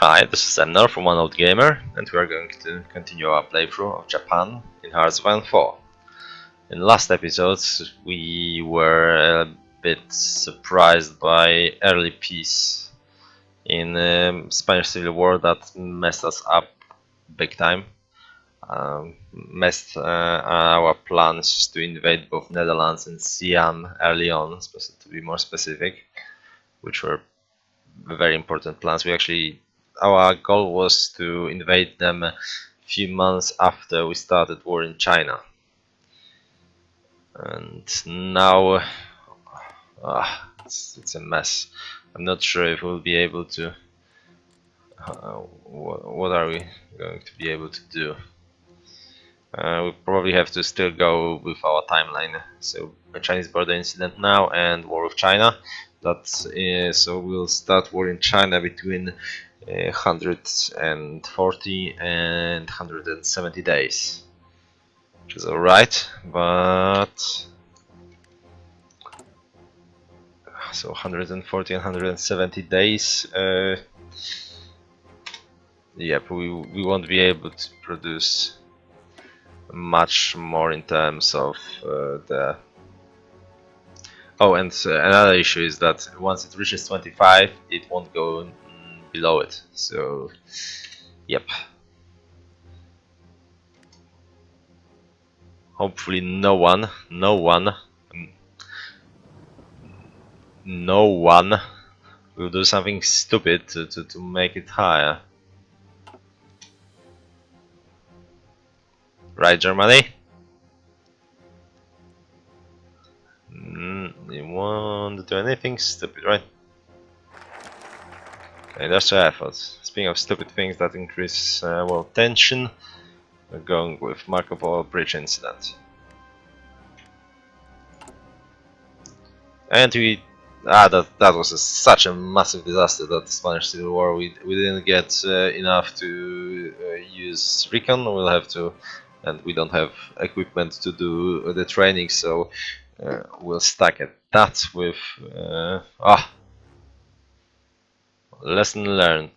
Hi, this is Emnel from One Old Gamer, and we are going to continue our playthrough of Japan in Hearts of Iron 4. In the last episodes, we were a bit surprised by early peace in Spanish Civil War that messed us up big time. Messed our plans to invade both Netherlands and Siam early on, to be more specific, which were very important plans. Our goal was to invade them a few months after we started war in China, and now it's a mess. I'm not sure if we'll be able to. What are we going to be able to do? We probably have to still go with our timeline. So a Chinese border incident now and war with China. So we'll start war in China between 140 and 170 days, which is alright, but so 140 and 170 days. Yep, we won't be able to produce much more in terms of the. Oh, and another issue is that once it reaches 25, it won't go below it. So, yep. Hopefully, no one will do something stupid to make it higher. Right, Germany? You won't do anything stupid, right? Okay, that's your effort. Speaking of stupid things that increase tension, we're going with Marco Polo Bridge incident. And that was such a massive disaster, that Spanish Civil War. We didn't get enough to use recon. We'll have to, and we don't have equipment to do the training, so we'll stack at that with lesson learned.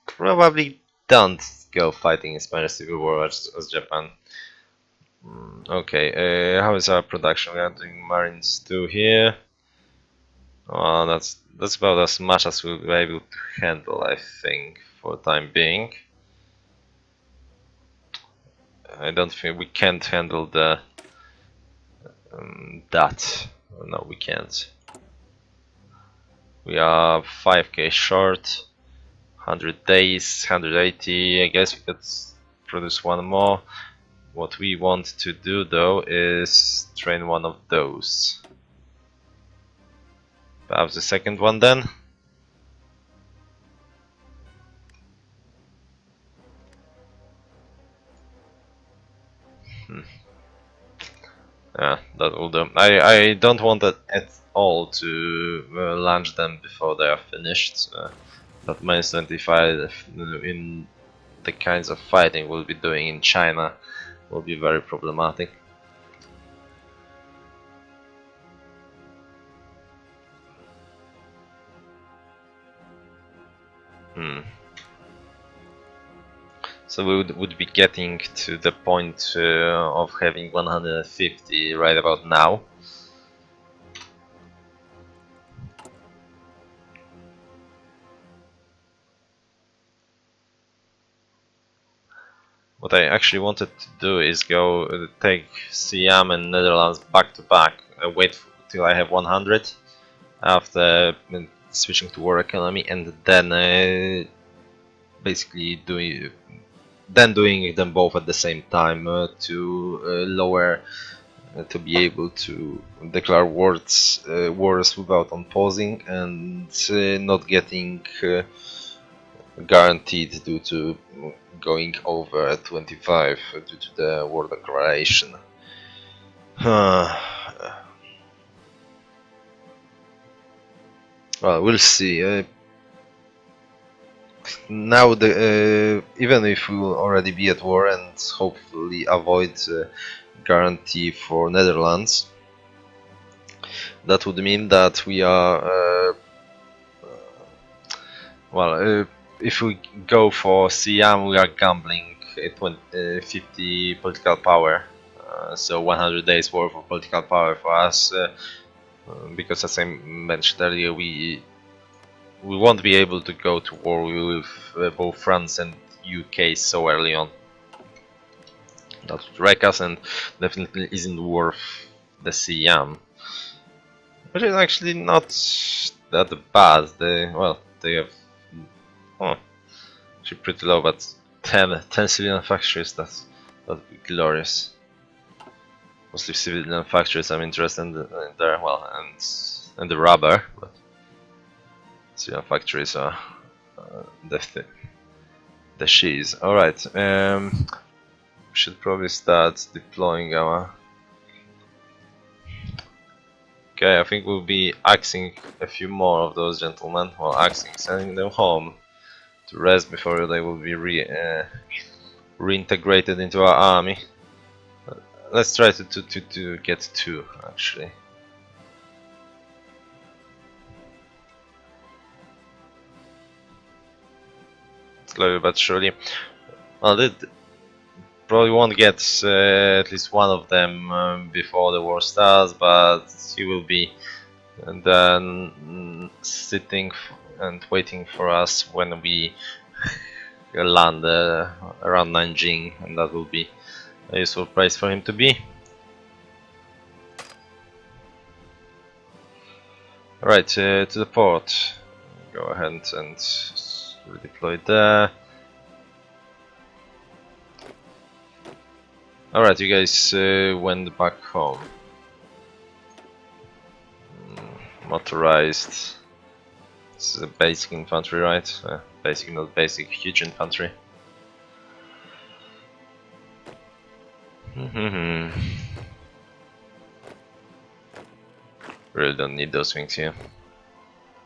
Probably don't go fighting in Spanish Civil War as Japan. Okay, how is our production? We are doing Marines 2 here. Well, that's about as much as we'll be able to handle, I think, for the time being. I don't think we can't handle the that. No, we can't. We are 5k short. 100 days, 180. I guess we could produce one more. What we want to do though is train one of those. Perhaps the second one then. Yeah, that will do. I don't want it at all to launch them before they are finished. That -25 in the kinds of fighting we'll be doing in China will be very problematic. So we would be getting to the point of having 150 right about now. What I actually wanted to do is go take Siam and Netherlands back to back, wait till I have 100 after switching to war economy, and then basically doing them both at the same time to lower, to be able to declare wars without unpausing and not getting guaranteed due to going over 25 due to the war declaration. Well, we'll see. Now, even if we will already be at war and hopefully avoid guarantee for Netherlands, that would mean that we are if we go for Siam, we are gambling 50 political power. So 100 days worth of political power for us, because as I mentioned earlier, we won't be able to go to war with both France and UK so early on. That would wreck us and definitely isn't worth the Siam. Which is actually not that bad. They have actually pretty low, but 10 civilian factories, that'd be glorious. Mostly civilian factories I'm interested in there, well, and the rubber, but civilian factories are the shiz. Alright, we should probably start deploying our... Okay, I think we'll be axing a few more of those gentlemen, well, axing, sending them home to rest before they will be reintegrated into our army. Let's try to get 2 actually. Slowly but surely. Well, they probably won't get at least one of them before the war starts, but he will be then sitting and waiting for us when we land around Nanjing, and that will be a useful place for him to be. Alright, to the port. Go ahead and redeploy there. Alright, you guys went back home. Motorized. This is a basic infantry, right? Basic, not basic, huge infantry. Really don't need those things here.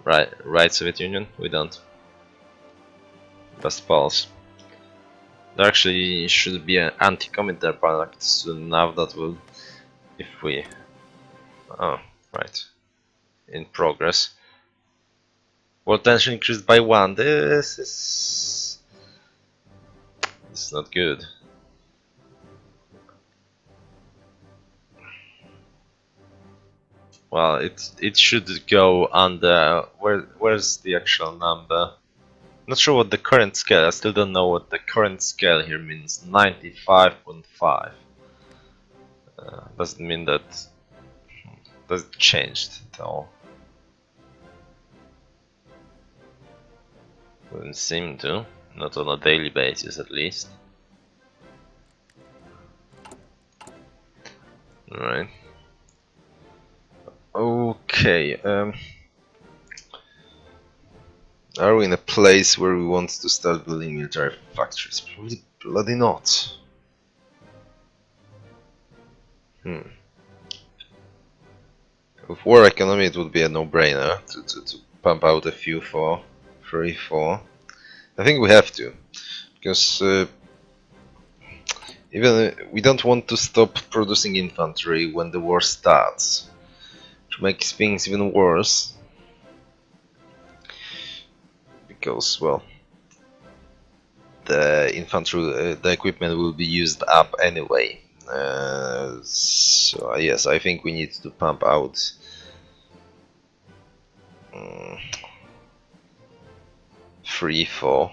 Right, Soviet Union? We don't. Best pulse. There actually should be an anti-commander product soon enough that will, if we... Oh, right. In progress. World tension increased by 1. This is not good. Well, it should go under... Where's the actual number? Not sure what the current scale, I still don't know what the current scale here means. 95.5. Doesn't mean that it changed at all. Wouldn't seem to, not on a daily basis at least. Alright. Okay, are we in a place where we want to start building military factories? Probably bloody not. With war economy it would be a no-brainer to pump out a few for 3-4. I think we have to, because even we don't want to stop producing infantry when the war starts, which makes things even worse. Because, well, the infantry, the equipment will be used up anyway. So yes, I think we need to pump out 3-4.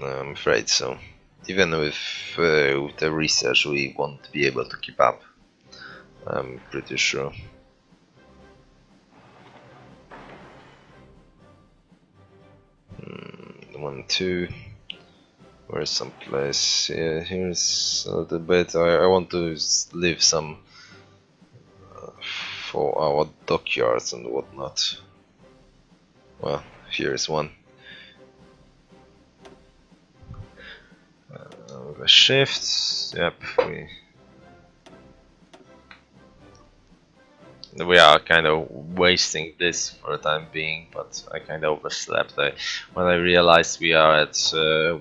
I'm afraid so. Even with the research, we won't be able to keep up. I'm pretty sure. One, two. Where's some place? Yeah, here's a little bit. I want to leave some for our dockyards and whatnot. Well, here's one. With a shift. Yep, we are kind of wasting this for the time being, but I kind of overslept. When I realized we are at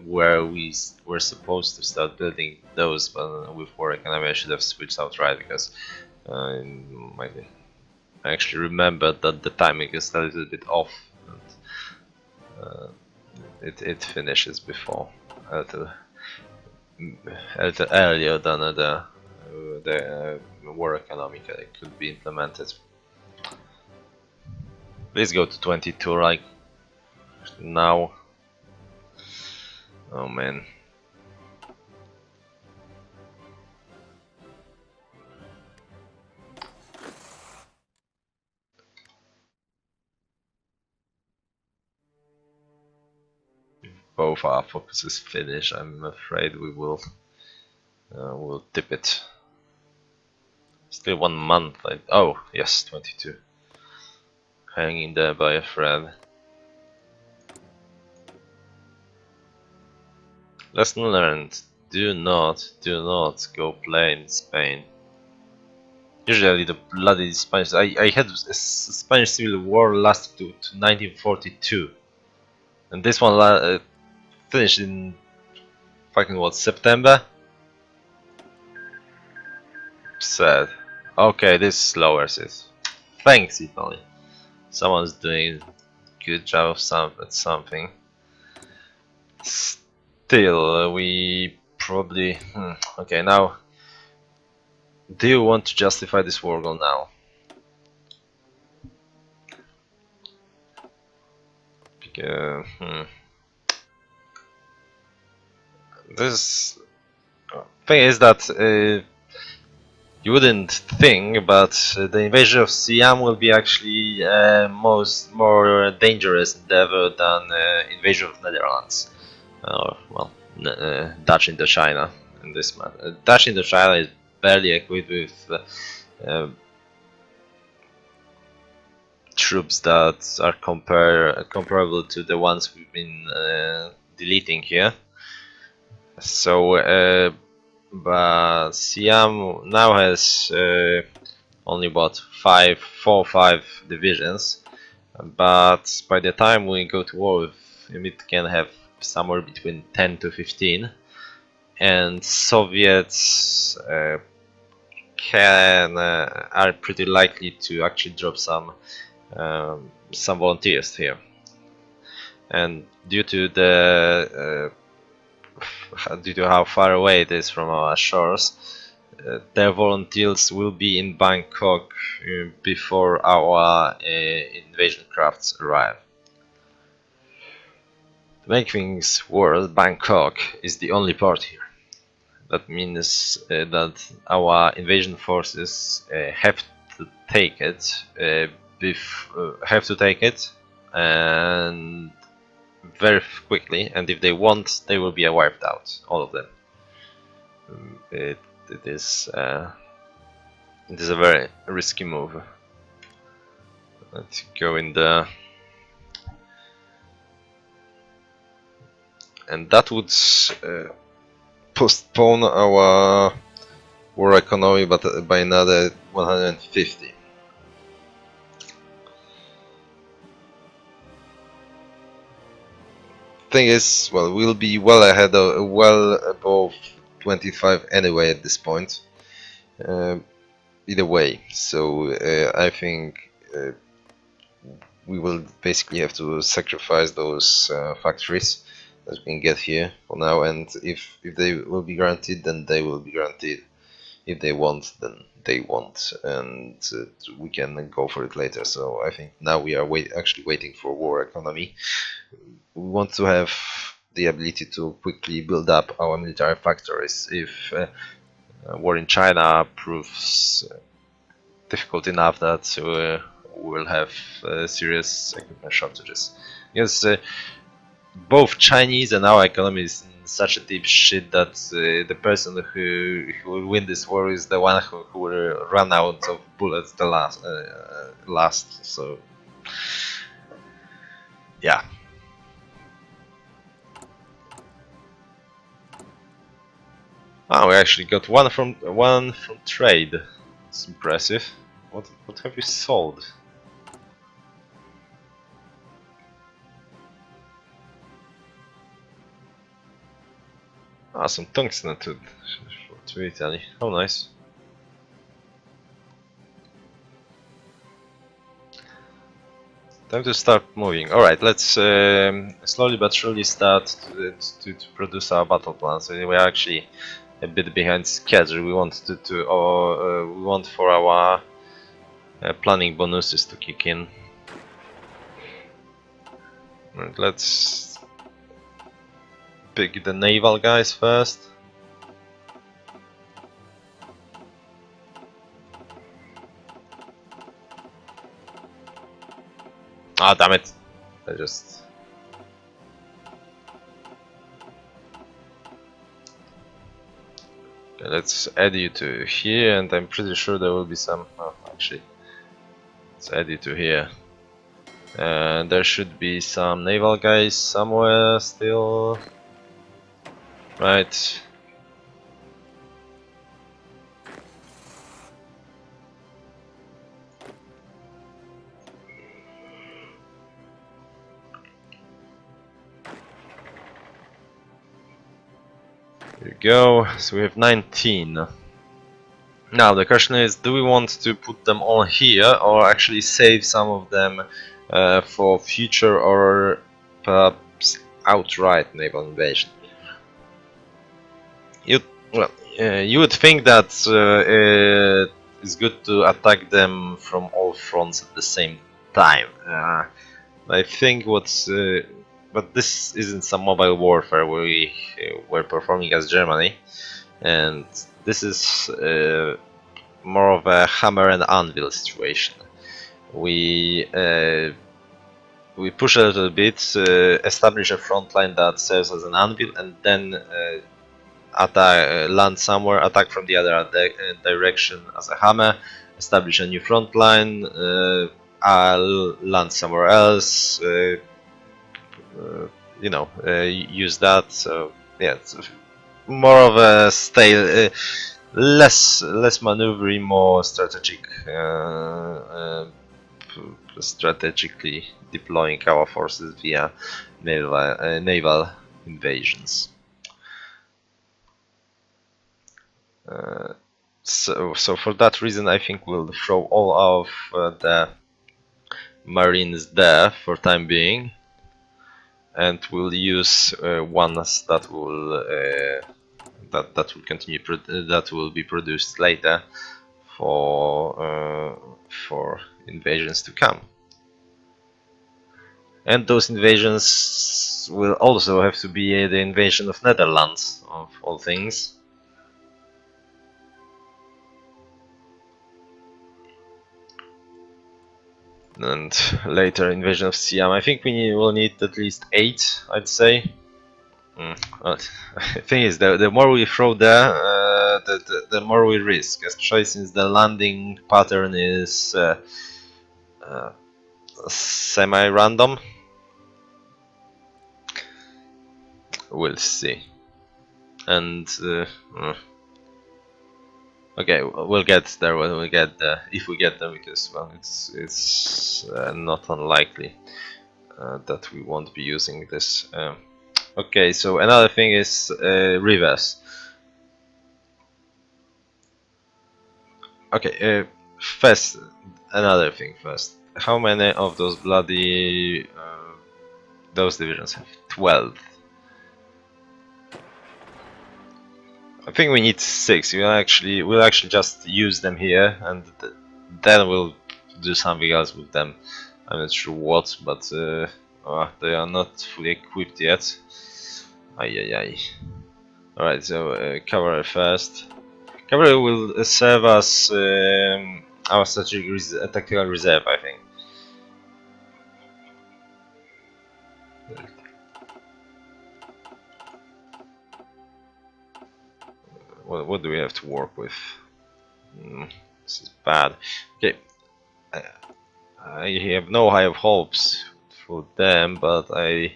where we were supposed to start building those, but with war economy I should have switched outright, because I actually remembered that the timing is a little bit off. And, it finishes before a little earlier than the war economy could be implemented. Please go to 22 right now. Oh man. Both our focuses finish. I'm afraid we will tip it. Still 1 month. Oh yes, 22. Hanging there by a thread. Lesson learned: do not go play in Spain. Usually the bloody Spanish. I had a Spanish Civil War lasted to 1942, and this one finished in fucking what, September? Sad. Okay, this lowers it. Thanks, Italy. Someone's doing a good job at something. Still, we probably. Okay, now. Do you want to justify this war goal now? Because, this thing is that you wouldn't think, but the invasion of Siam will be actually more dangerous endeavor than invasion of Netherlands, or well, Dutch Indochina. In this matter, Dutch Indochina is barely equipped with troops that are comparable to the ones we've been deleting here. So, but Siam now has only about 4 or 5 divisions, but by the time we go to war with him, it can have somewhere between 10 to 15, and Soviets are pretty likely to actually drop some volunteers here, and due to how far away it is from our shores, their volunteers will be in Bangkok before our invasion crafts arrive. To make things worse, Bangkok is the only port here. That means that our invasion forces have to take it, and very quickly. And if they won't, they will be wiped out, all of them. It is a very risky move. Let's go in there, and that would postpone our war economy, but by another 150. Thing is, well, we'll be well above 25 anyway at this point. Either way, so I think we will basically have to sacrifice those factories that we can get here for now, and if they will be granted, then they will be granted. If they won't, then they won't, and we can go for it later. So I think now we are actually waiting for war economy. We want to have the ability to quickly build up our military factories. If war in China proves difficult enough, that we'll have serious equipment shortages. Because both Chinese and our economy is in such a deep shit that the person who will win this war is the one who will run out of bullets the last. So yeah. Oh, we actually got one from trade. It's impressive. What have we sold? Ah, some tungsten to Italy. Oh, nice. time to start moving. Alright, let's slowly but surely start to produce our battle plans. So we are actually a bit behind schedule. We want we want for our planning bonuses to kick in. Right, let's pick the naval guys first. Ah, damn it! I just... Okay, let's add you to here, and I'm pretty sure there will be some... Oh, actually, let's add you to here. There should be some naval guys somewhere still. Right. There you go. So we have 19. Now the question is, do we want to put them all here or actually save some of them for future or perhaps outright naval invasion? You would think that it's good to attack them from all fronts at the same time. I think but this isn't some mobile warfare where we're performing as Germany, and this is more of a hammer and anvil situation. We push a little bit, establish a front line that serves as an anvil, and then land somewhere, attack from the other direction as a hammer, establish a new front line, I'll land somewhere else, you know, use that. So yeah, it's more of a style, less maneuvery, more strategic, strategically deploying our forces via naval invasions. So for that reason, I think we'll throw all of the marines there for time being, and we'll use ones that will that will continue that will be produced later for invasions to come. And those invasions will also have to be the invasion of Netherlands, of all things. And later invasion of Siam. I think we will need at least 8, I'd say. Well, the thing is, the more we throw there, the more we risk, especially since the landing pattern is semi-random. We'll see. And okay, we'll get there when we get there, if we get there, because well, it's not unlikely that we won't be using this. Okay, so another thing is rivers. Okay, first, another thing first. How many of those bloody those divisions have? 12. I think we need 6. We'll actually just use them here, and then we'll do something else with them. I'm not sure what, but they are not fully equipped yet. Ay. Alright, so cavalry first. Cavalry will serve as our strategic tactical reserve, I think. What do we have to work with? This is bad. Okay, I have no high hopes for them, but I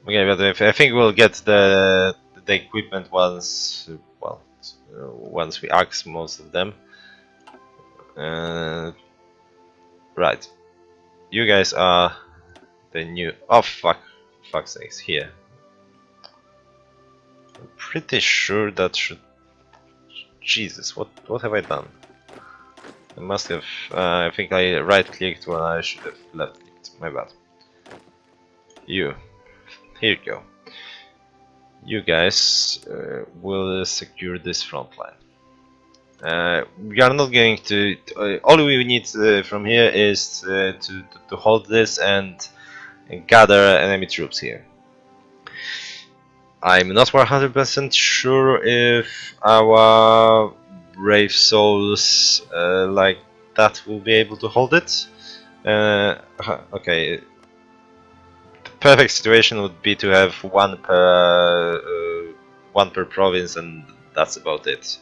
think we'll get the equipment once, well, once we axe most of them. Right, you guys are the new. Oh fuck's sakes! Here, I'm pretty sure that should. Jesus, what have I done? I must have. I think I right-clicked when I should have left-clicked. Wait, my bad. You. Here you go. You guys will secure this front line. We are not going to. All we need from here is to hold this and gather enemy troops here. I'm not 100% sure if our brave souls like that will be able to hold it. Okay. The perfect situation would be to have one per province, and that's about it.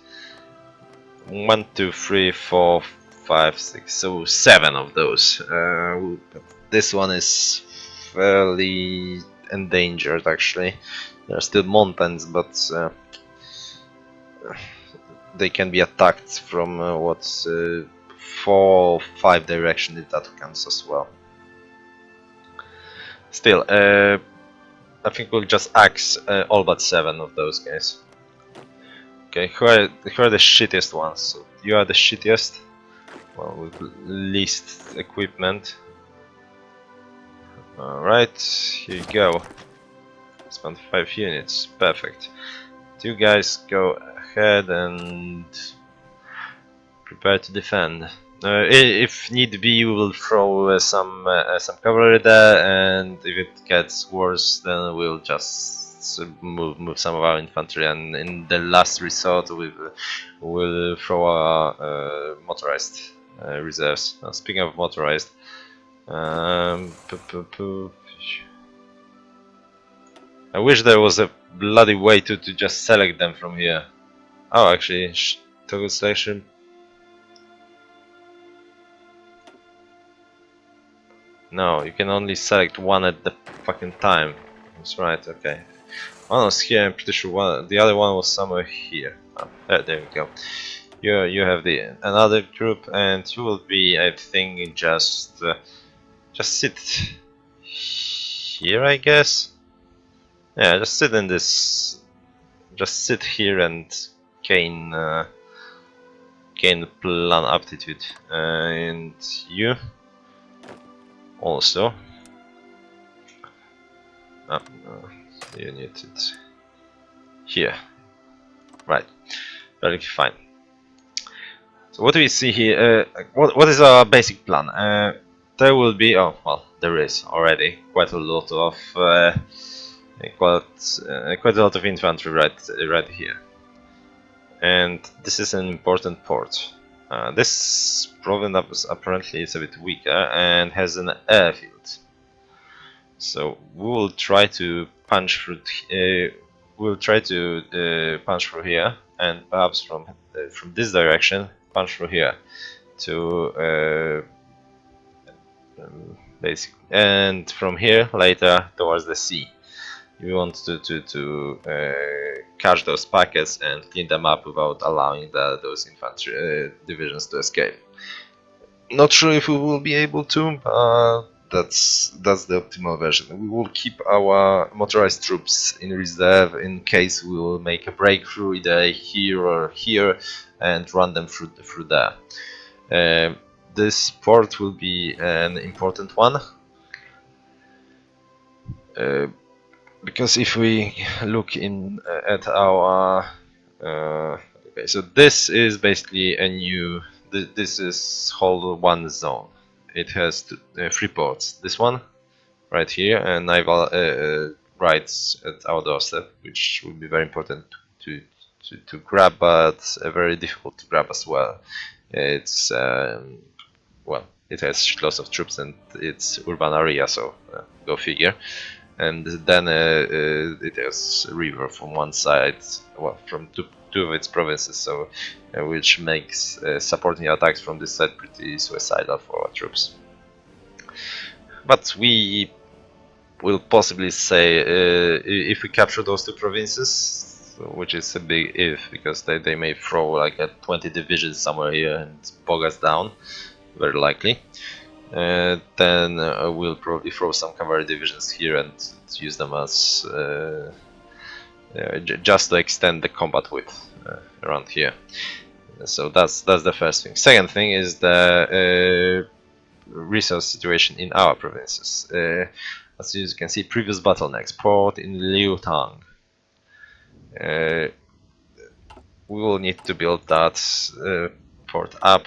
1, 2, 3, 4, 5, 6, so 7 of those. This one is fairly endangered actually. There are still mountains, but they can be attacked from 4 or 5 directions if that counts as well. Still, I think we'll just axe all but 7 of those guys. Okay, who are the shittiest ones? So you are the shittiest. Well, with least equipment. Alright, here you go. Spend 5 units, perfect. You guys go ahead and prepare to defend. If need be, we will throw some cavalry there, and if it gets worse, then we'll just move some of our infantry, and in the last resort, we'll throw our motorized reserves. Speaking of motorized, I wish there was a bloody way to just select them from here. Oh, actually, toggle selection. No, you can only select one at the fucking time. That's right, okay. One was here, I'm pretty sure the other one was somewhere here. Oh, there we go. You have another group, and you will be, I think, just sit here, I guess. Yeah, just sit in this. Just sit here and gain plan aptitude, and you also. You need it here, right? Perfectly fine. So what do we see here? What is our basic plan? There will be, oh well, there is already quite a lot of quite a lot of infantry right here, and this is an important port. This province apparently is a bit weaker and has an airfield, so we will try to punch through. We'll try to punch through here, and perhaps from this direction punch through here to basically, and from here later towards the sea. We want to catch those packets and clean them up without allowing those infantry divisions to escape. Not sure if we will be able to, but that's the optimal version. We will keep our motorized troops in reserve in case we will make a breakthrough either here or here and run them through there. This port will be an important one. Because if we look at our okay, so this is basically a new. This is whole one zone. It has 3 ports. This one, right here, and naval rights at our doorstep, which will be very important to grab, but very difficult to grab as well. It's well, it has lots of troops and it's urban area, so go figure. And then it has a river from one side, well, from two of its provinces, so which makes supporting attacks from this side pretty suicidal for our troops. But we will possibly say if we capture those 2 provinces, which is a big if, because they may throw like 20 divisions somewhere here and bog us down, very likely. Then we'll probably throw some cavalry divisions here and use them as just to extend the combat width around here. So that's the first thing. Second thing is resource situation in our provinces. As you can see, previous bottlenecks, port in Liutang. We will need to build that port up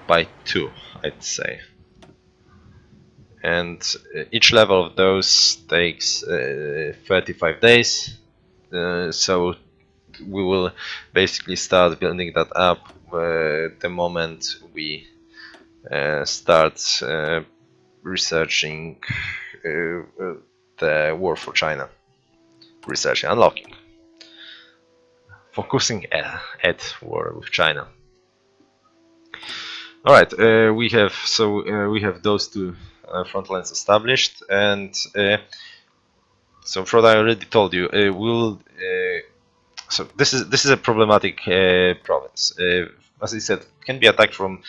by 2, I'd say. And each level of those takes 35 days. So we will basically start building that up the moment we start researching the war for China. Researching, unlocking. Focusing at war with China. All right, we have those two front lines established, and so from what I already told you, so this is a problematic province. As I said, it can be attacked from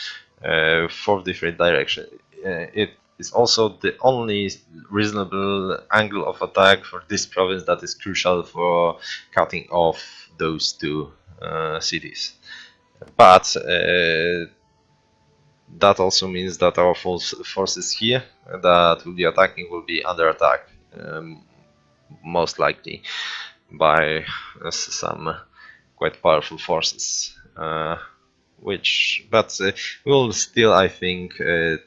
4 different directions. It is also the only reasonable angle of attack for this province that is crucial for cutting off those 2 cities. But that also means that our forces here that will be attacking will be under attack, most likely by some quite powerful forces. We will still, I think,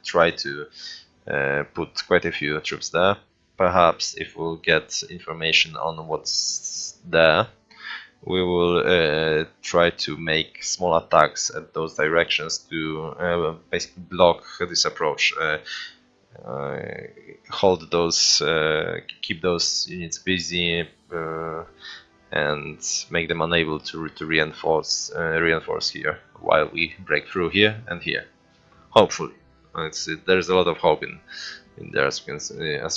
try to put quite a few troops there. Perhaps if we'll get information on what's there, we will try to make small attacks at those directions to basically block this approach. Hold those, keep those units busy, and make them unable to reinforce here while we break through here and here. Hopefully, there's a lot of hope in there, as you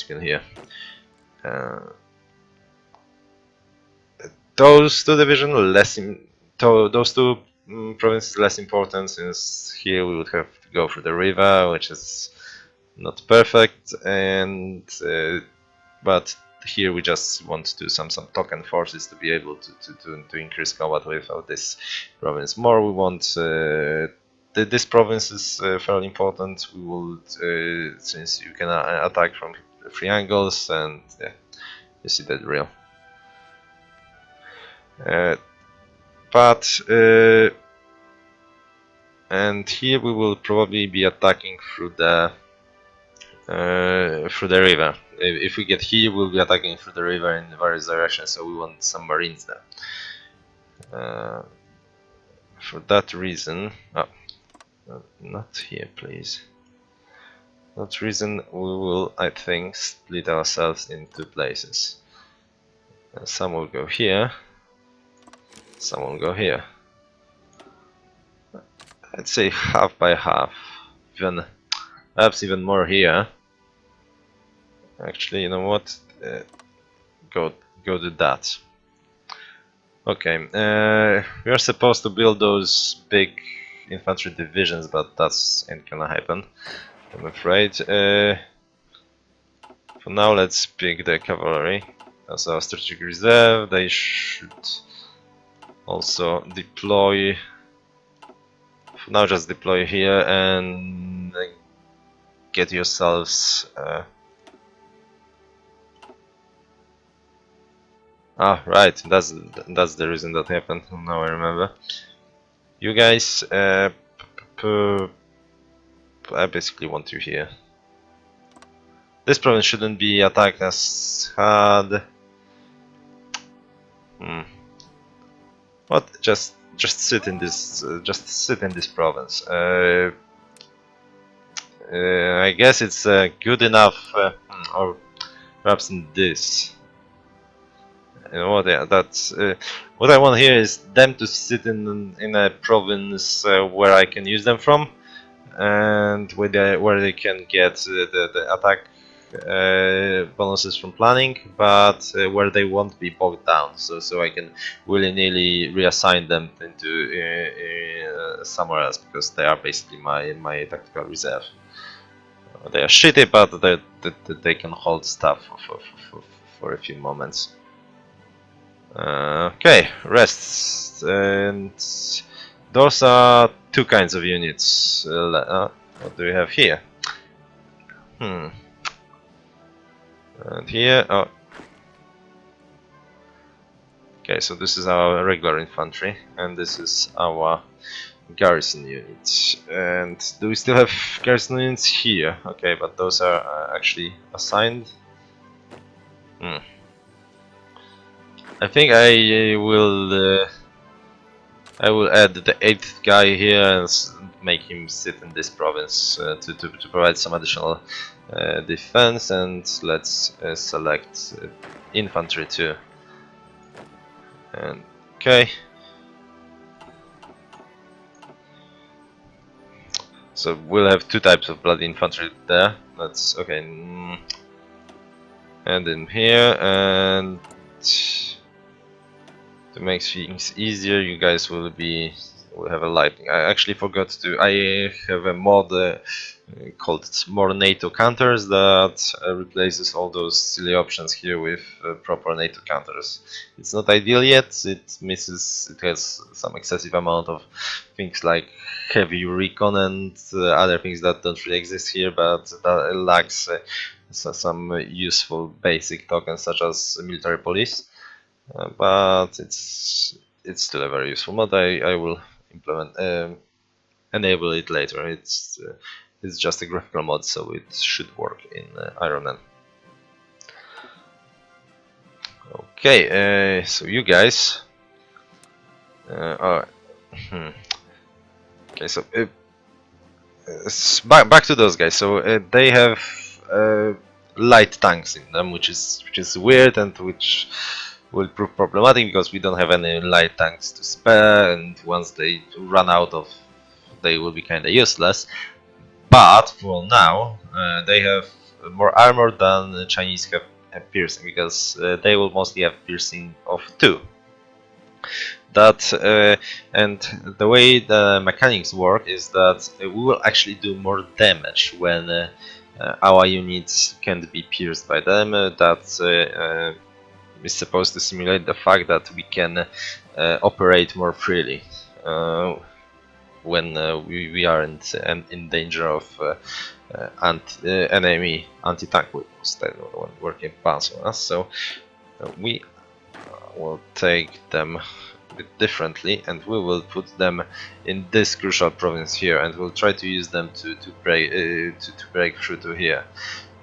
can hear. Those 2 divisions those 2 provinces less important, since here we would have to go through the river, which is not perfect, and but here we just want to do some token forces to be able to increase combat without this province more. We want this province is fairly important. We will since you can attack from 3 angles, and yeah, you see that drill. And here we will probably be attacking through the river. If we get here, we'll be attacking through the river in various directions, so we want some marines there. For that reason, not here, please. For that reason, we will, I think, split ourselves in 2 places. Some will go here. Some will go here. I'd say half by half, perhaps even more here. Actually, you know what? Go do that. Okay, we are supposed to build those big infantry divisions, but that's ain't gonna happen, I'm afraid. For now, let's pick the cavalry as our strategic reserve. They should also deploy. For now, just deploy here and get yourselves. Right, that's the reason that happened. Now I remember. You guys, I basically want you here. This province shouldn't be attacked as hard. What? Just sit in this. Just sit in this province. I guess it's good enough, or perhaps in this. You know what? Yeah, that's what I want here is them to sit in a province where I can use them from, and where they can get the attack bonuses from planning, but where they won't be bogged down. So I can willy-nilly reassign them into somewhere else, because they are basically my tactical reserve. They are shitty, but they can hold stuff for a few moments. Okay, rests, and those are 2 kinds of units. What do we have here? And here, oh. Okay, so this is our regular infantry, and this is our garrison units. And do we still have garrison units here? Okay, but those are actually assigned. I think I will add the 8th guy here and make him sit in this province to provide some additional defense, and let's select infantry too. And okay. So we'll have 2 types of bloody infantry there. That's okay. And in here, and to make things easier, you guys will have a lightning. I actually forgot to. I have a mod called more NATO counters that replaces all those silly options here with proper NATO counters. It's not ideal yet. It misses. It has some excessive amount of things like heavy recon and other things that don't really exist here, but that lacks some useful basic tokens such as military police. But it's still a very useful mod. I will enable it later. It's just a graphical mod, so it should work in Iron Man. Okay, so you guys are okay. So back to those guys. So they have light tanks in them, which is weird and which will prove problematic because we don't have any light tanks to spare, and once they run out of, they will be kind of useless. But for now, they have more armor than the Chinese have piercing, because they will mostly have piercing of 2. And the way the mechanics work is that we will actually do more damage when our units can't be pierced by them. That is supposed to simulate the fact that we can operate more freely when we aren't in danger of enemy anti-tank weapons that when working past on us. So we will take them a bit differently, and we will put them in this crucial province here, and we'll try to use them to break through to here.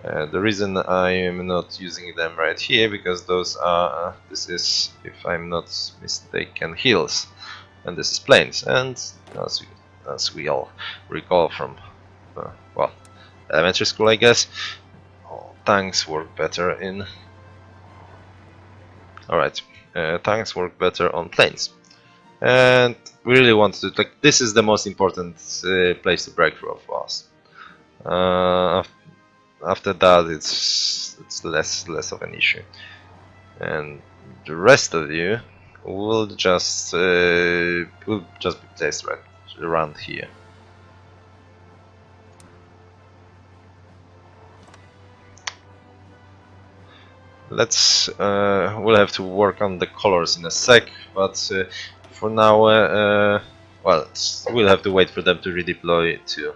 The reason I am not using them right here, because those are this is, if I'm not mistaken, hills, and this is plains. And as we all recall from well, elementary school, I guess, tanks work better in. Alright, tanks work better on plains, and we really want to, like, this is the most important place to break through for us. After that, it's less of an issue, and the rest of you will just be placed right around here. We'll have to work on the colors in a sec, but for now, well, we'll have to wait for them to redeploy too.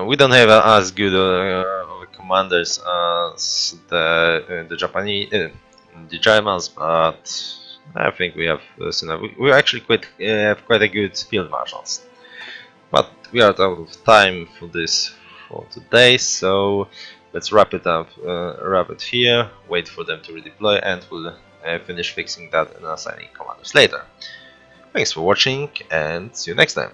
We don't have as good of commanders as the Japanese, the Germans, but I think we have we actually have quite a good field marshals. But we are out of time for this for today, so let's wrap it here. Wait for them to redeploy, and we'll finish fixing that and assigning commanders later. Thanks for watching, and see you next time.